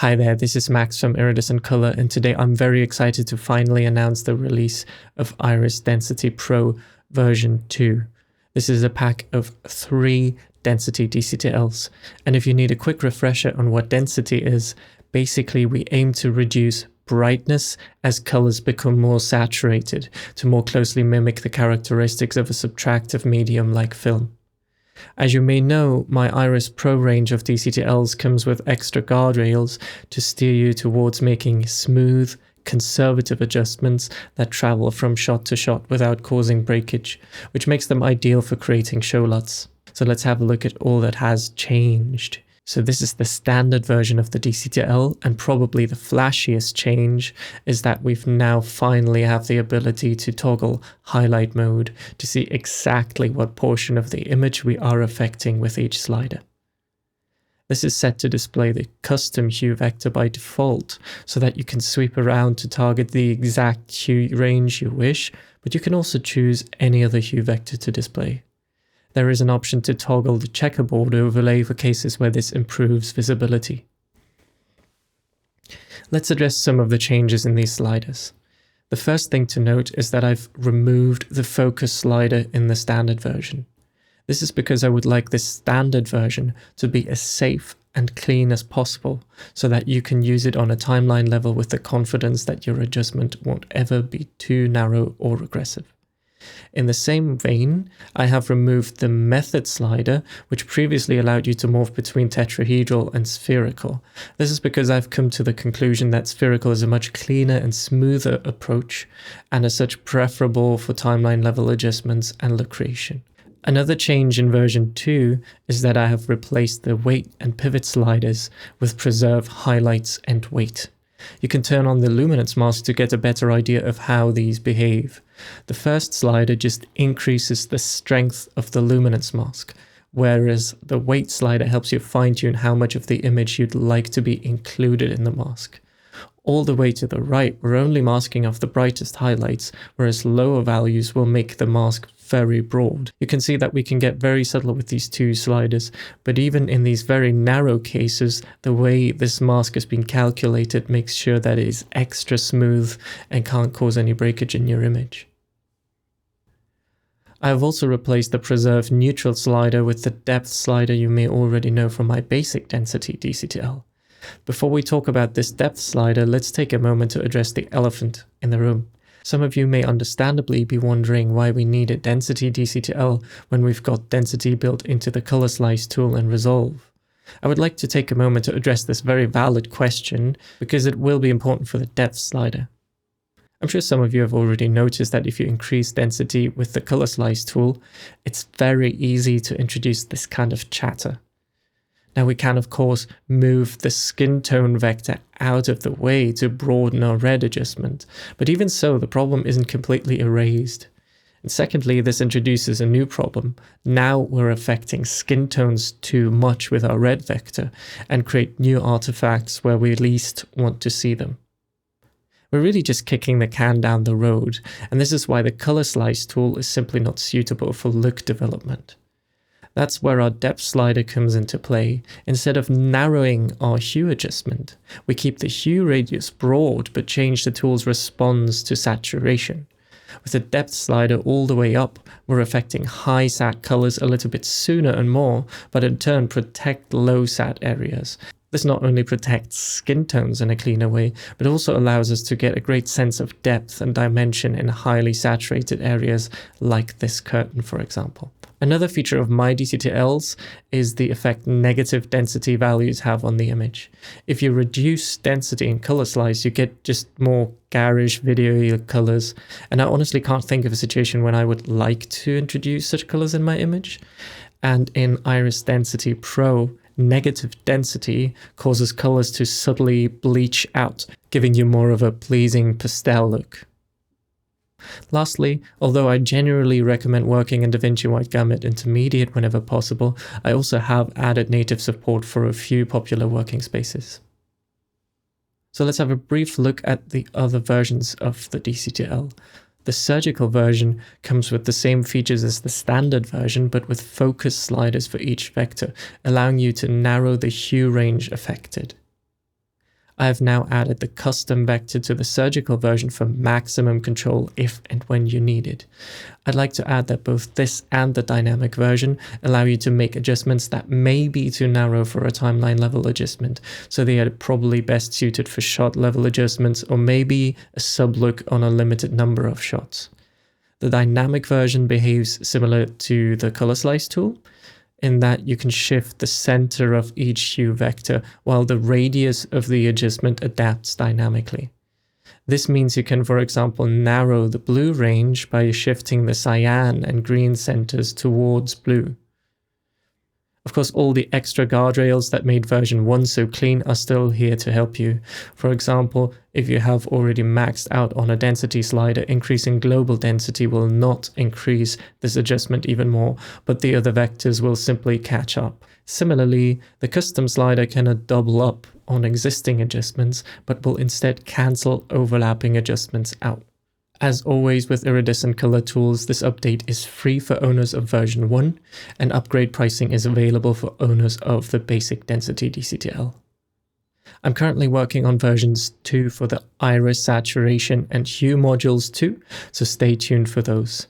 Hi there, this is Max from Iridescent Color, and today I'm very excited to finally announce the release of Iris Density Pro version 2. This is a pack of 3 density DCTLs, and if you need a quick refresher on what density is, basically we aim to reduce brightness as colors become more saturated to more closely mimic the characteristics of a subtractive medium like film. As you may know, my Iris Pro range of DCTLs comes with extra guardrails to steer you towards making smooth, conservative adjustments that travel from shot to shot without causing breakage, which makes them ideal for creating show LUTs. So let's have a look at all that has changed. So this is the standard version of the DCTL, and probably the flashiest change is that we've now finally have the ability to toggle highlight mode to see exactly what portion of the image we are affecting with each slider. This is set to display the custom hue vector by default, so that you can sweep around to target the exact hue range you wish, but you can also choose any other hue vector to display. There is an option to toggle the checkerboard overlay for cases where this improves visibility. Let's address some of the changes in these sliders. The first thing to note is that I've removed the focus slider in the standard version. This is because I would like this standard version to be as safe and clean as possible, so that you can use it on a timeline level with the confidence that your adjustment won't ever be too narrow or regressive. In the same vein, I have removed the method slider, which previously allowed you to morph between tetrahedral and spherical. This is because I've come to the conclusion that spherical is a much cleaner and smoother approach, and as such preferable for timeline level adjustments and look creation. Another change in version 2 is that I have replaced the weight and pivot sliders with preserve highlights and weight. You can turn on the luminance mask to get a better idea of how these behave. The first slider just increases the strength of the luminance mask, whereas the weight slider helps you fine-tune how much of the image you'd like to be included in the mask. All the way to the right, we're only masking off the brightest highlights, whereas lower values will make the mask very broad. You can see that we can get very subtle with these two sliders, but even in these very narrow cases, the way this mask has been calculated makes sure that it is extra smooth and can't cause any breakage in your image. I have also replaced the preserve neutral slider with the depth slider you may already know from my basic density DCTL. Before we talk about this depth slider, let's take a moment to address the elephant in the room. Some of you may understandably be wondering why we need a density DCTL when we've got density built into the ColorSlice tool in Resolve. I would like to take a moment to address this very valid question, because it will be important for the depth slider. I'm sure some of you have already noticed that if you increase density with the ColorSlice tool, it's very easy to introduce this kind of chatter. Now we can of course move the skin tone vector out of the way to broaden our red adjustment, but even so the problem isn't completely erased. And secondly, this introduces a new problem. Now we're affecting skin tones too much with our red vector and create new artifacts where we least want to see them. We're really just kicking the can down the road, and this is why the ColorSlice tool is simply not suitable for look development. That's where our depth slider comes into play. Instead of narrowing our hue adjustment, we keep the hue radius broad but change the tool's response to saturation. With the depth slider all the way up, we're affecting high sat colors a little bit sooner and more, but in turn protect low sat areas. This not only protects skin tones in a cleaner way, but also allows us to get a great sense of depth and dimension in highly saturated areas like this curtain, for example. Another feature of my DCTLs is the effect negative density values have on the image. If you reduce density in ColorSlice, you get just more garish video colors, and I honestly can't think of a situation when I would like to introduce such colors in my image. And in Iris Density Pro, negative density causes colors to subtly bleach out, giving you more of a pleasing pastel look. Lastly, although I generally recommend working in DaVinci White Gamut Intermediate whenever possible, I also have added native support for a few popular working spaces. So let's have a brief look at the other versions of the DCTL. The surgical version comes with the same features as the standard version, but with focus sliders for each vector, allowing you to narrow the hue range affected. I have now added the custom vector to the surgical version for maximum control if and when you need it. I'd like to add that both this and the dynamic version allow you to make adjustments that may be too narrow for a timeline level adjustment, so they are probably best suited for shot level adjustments or maybe a sub-look on a limited number of shots. The dynamic version behaves similar to the ColorSlice tool, in that you can shift the center of each hue vector while the radius of the adjustment adapts dynamically. This means you can, for example, narrow the blue range by shifting the cyan and green centers towards blue. Of course, all the extra guardrails that made version 1 so clean are still here to help you. For example, if you have already maxed out on a density slider, increasing global density will not increase this adjustment even more, but the other vectors will simply catch up. Similarly, the custom slider cannot double up on existing adjustments, but will instead cancel overlapping adjustments out. As always with iridescent color tools, this update is free for owners of version 1, and upgrade pricing is available for owners of the basic density DCTL. I'm currently working on versions 2 for the iris, saturation, and hue modules too, so stay tuned for those.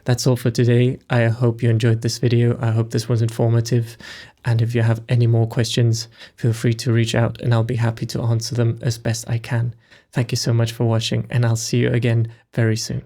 That's all for today. I hope you enjoyed this video. I hope this was informative, and if you have any more questions, feel free to reach out and I'll be happy to answer them as best I can. Thank you so much for watching, and I'll see you again very soon.